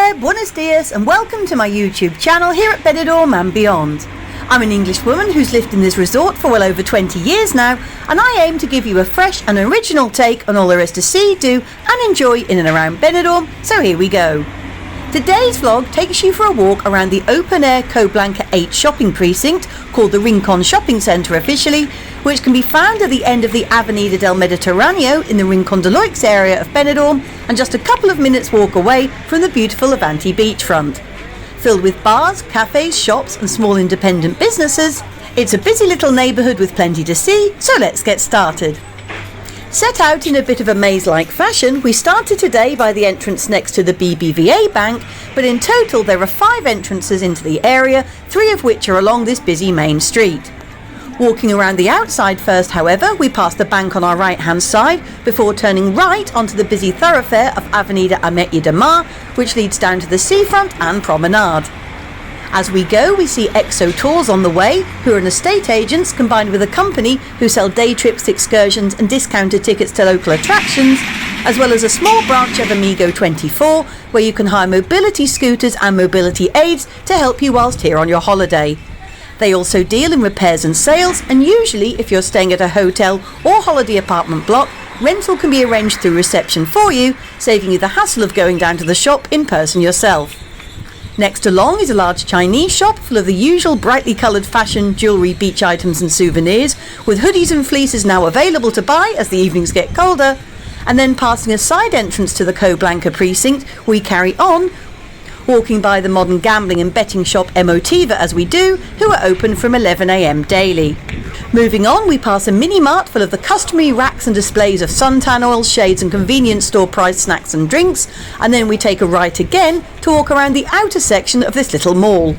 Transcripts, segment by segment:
there, buenos dias and welcome to my YouTube channel here at Benidorm and beyond. I'm an English woman who's lived in this resort for well over 20 years now, and I aim to give you a fresh and original take on all there is to see, do and enjoy in and around Benidorm, so here we go. Today's vlog takes you for a walk around the open-air Coblanca 8 shopping precinct, called the Rincon Shopping Centre officially, which can be found at the end of the Avenida del Mediterraneo in the Rincon de Loix area of Benidorm, and just a couple of minutes walk away from the beautiful Levante beachfront. Filled with bars, cafes, shops and small independent businesses, it's a busy little neighbourhood with plenty to see, so let's get started. Set out in a bit of a maze-like fashion, we started today by the entrance next to the BBVA bank, but in total there are 5 entrances into the area, 3 of which are along this busy main street. Walking around the outside first, however, we pass the bank on our right-hand side before turning right onto the busy thoroughfare of Avenida Ametlla de Mar, which leads down to the seafront and promenade. As we go, we see EXO Tours on the way, who are an estate agents combined with a company who sell day trips, excursions and discounted tickets to local attractions, as well as a small branch of Amigo 24, where you can hire mobility scooters and mobility aids to help you whilst here on your holiday. They also deal in repairs and sales, and usually if you're staying at a hotel or holiday apartment block, rental can be arranged through reception for you, saving you the hassle of going down to the shop in person yourself. Next along is a large Chinese shop full of the usual brightly coloured fashion, jewellery, beach items and souvenirs, with hoodies and fleeces now available to buy as the evenings get colder. And then passing a side entrance to the Coblanca precinct, we carry on, walking by the modern gambling and betting shop Emotiva as we do, who are open from 11 AM daily. Moving on, we pass a mini-mart full of the customary racks and displays of suntan oils, shades and convenience store priced snacks and drinks, and then we take a right again to walk around the outer section of this little mall.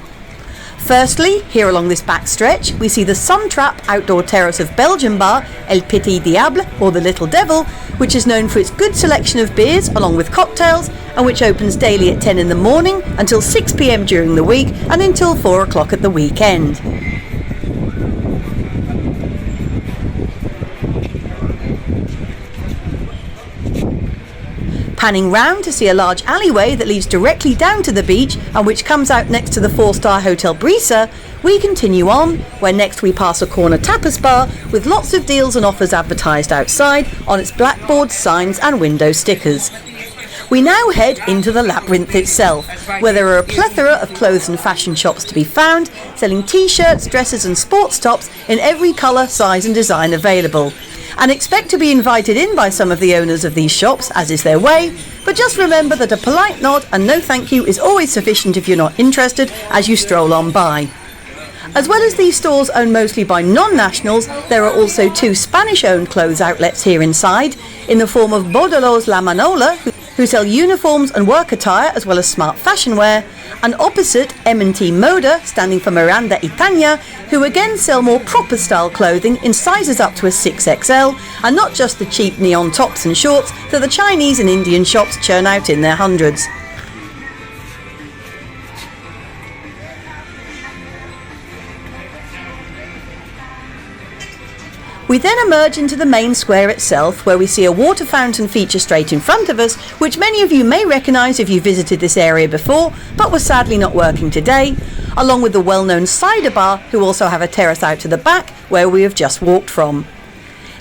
Firstly, here along this back stretch, we see the sun-trapped outdoor terrace of Belgian bar El Petit Diable, or the Little Devil, which is known for its good selection of beers along with cocktails, and which opens daily at 10 in the morning until 6 PM during the week and until 4 o'clock at the weekend. Panning round to see a large alleyway that leads directly down to the beach and which comes out next to the 4-star Hotel Brisa, we continue on, where next we pass a corner tapas bar with lots of deals and offers advertised outside on its blackboards, signs and window stickers. We now head into the labyrinth itself, where there are a plethora of clothes and fashion shops to be found, selling t-shirts, dresses and sports tops in every colour, size and design available. And expect to be invited in by some of the owners of these shops, as is their way, but just remember that a polite nod and no thank you is always sufficient if you're not interested as you stroll on by. As well as these stores owned mostly by non-nationals, there are also 2 Spanish-owned clothes outlets here inside, in the form of Bordelos La Manola, who sell uniforms and work attire as well as smart fashion wear, and opposite M&T Moda, standing for Miranda y Tanya, who again sell more proper style clothing in sizes up to a 6XL, and not just the cheap neon tops and shorts that the Chinese and Indian shops churn out in their hundreds. We then emerge into the main square itself, where we see a water fountain feature straight in front of us, which many of you may recognise if you visited this area before, but was sadly not working today, along with the well-known cider bar, who also have a terrace out to the back, where we have just walked from.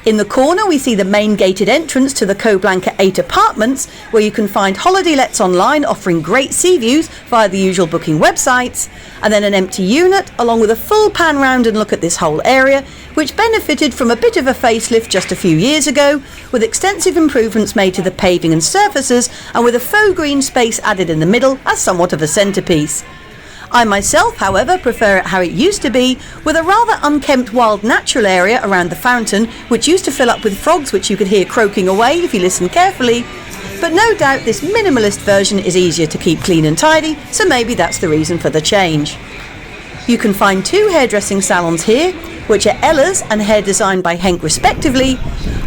In the corner we see the main gated entrance to the Coblanca 8 apartments, where you can find holiday lets online offering great sea views via the usual booking websites, and then an empty unit along with a full pan round and look at this whole area, which benefited from a bit of a facelift just a few years ago, with extensive improvements made to the paving and surfaces, and with a faux green space added in the middle as somewhat of a centrepiece. I myself, however, prefer it how it used to be, with a rather unkempt wild natural area around the fountain, which used to fill up with frogs which you could hear croaking away if you listened carefully. But no doubt this minimalist version is easier to keep clean and tidy, so maybe that's the reason for the change. You can find 2 hairdressing salons here, which are Ella's and Hair Designed by Henk respectively,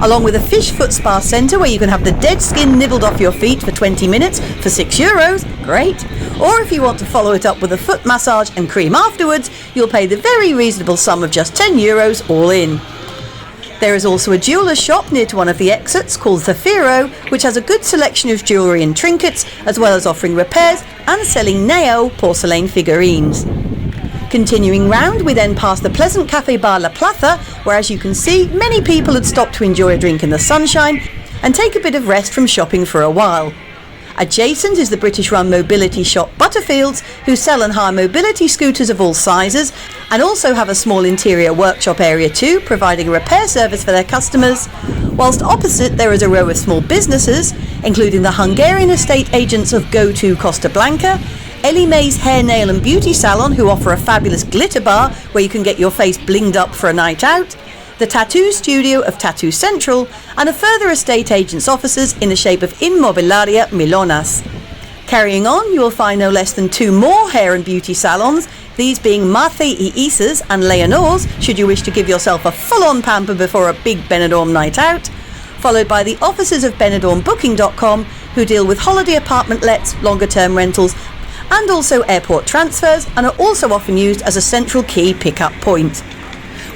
along with a fish foot spa centre where you can have the dead skin nibbled off your feet for 20 minutes for €6, great, or if you want to follow it up with a foot massage and cream afterwards, you'll pay the very reasonable sum of just €10 all in. There is also a jeweller's shop near to one of the exits called Zafiro, which has a good selection of jewellery and trinkets, as well as offering repairs and selling Neo porcelain figurines. Continuing round, we then pass the pleasant cafe bar La Plaza, where, as you can see, many people had stopped to enjoy a drink in the sunshine and take a bit of rest from shopping for a while. Adjacent is the British-run mobility shop Butterfields, who sell and hire mobility scooters of all sizes and also have a small interior workshop area too, providing a repair service for their customers. Whilst opposite there is a row of small businesses, including the Hungarian estate agents of Go To Costa Blanca, Ellie Mae's Hair, Nail and Beauty Salon, who offer a fabulous glitter bar where you can get your face blinged up for a night out, the tattoo studio of Tattoo Central, and a further estate agent's offices in the shape of Inmobiliaria Milonas. Carrying on, you will find no less than 2 more hair and beauty salons, these being Marthe y Isas and Leonor's, should you wish to give yourself a full-on pamper before a big Benidorm night out, followed by the offices of BenidormBooking.com, who deal with holiday apartment lets, longer-term rentals, and also airport transfers, and are also often used as a central key pick-up point.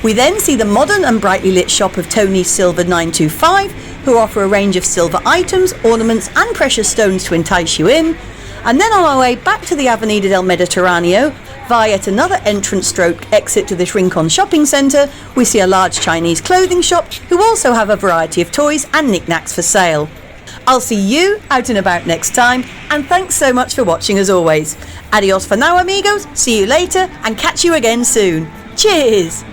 We then see the modern and brightly lit shop of Tony's Silver 925, who offer a range of silver items, ornaments and precious stones to entice you in. And then on our way back to the Avenida del Mediterraneo, via yet another entrance stroke exit to this Rincon Shopping Centre, we see a large Chinese clothing shop who also have a variety of toys and knickknacks for sale. I'll see you out and about next time, and thanks so much for watching as always. Adios for now, amigos, see you later and catch you again soon. Cheers!